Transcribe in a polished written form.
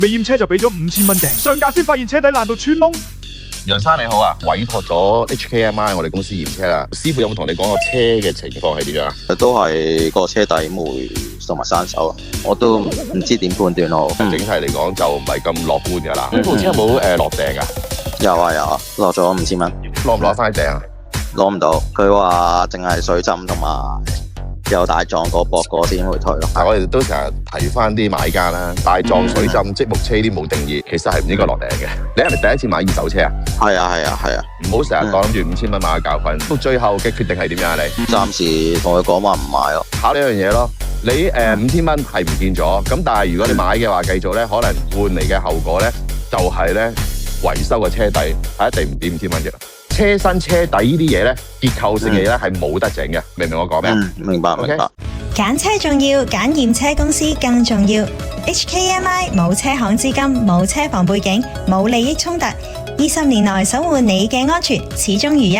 未驗車就俾咗5000蚊訂，上架先發現車底爛到穿窿。楊生你好啊，委託咗 HKMI 我哋公司驗車啦，師傅有冇同你講個車嘅情況係點樣啊？都係個車底霉同埋生鏽，我都唔知點判斷好。整體嚟講就唔係咁樂觀㗎啦。咁部車有冇落訂㗎？有啊有啊，落咗5000蚊，攞唔攞翻訂啊？攞唔到，佢話淨係水浸同埋有大撞過駁過先會退咯。但係我哋都成日提翻啲買家啦，大撞水浸、積木車呢啲冇定義，其實係唔應該落訂嘅。你係咪第一次買二手車啊？係啊係啊係啊，唔好成日講諗住5000蚊買個教訓，到最後嘅決定係點樣啊？你暫時同佢講話唔買咯。考慮一樣嘢咯，你5000蚊係唔見咗，咁但係如果你買嘅話，繼續咧可能換嚟嘅後果咧就係咧維修嘅車底係一定唔掂5000蚊嘅。車身車底呢啲嘢咧，結構性嘅嘢咧係冇得整嘅，明唔明我講咩？明白明白。揀車重要，揀驗車公司更重要。HKMI 冇車行資金，冇車房背景，冇利益衝突，20年內守護你嘅安全，始終如一。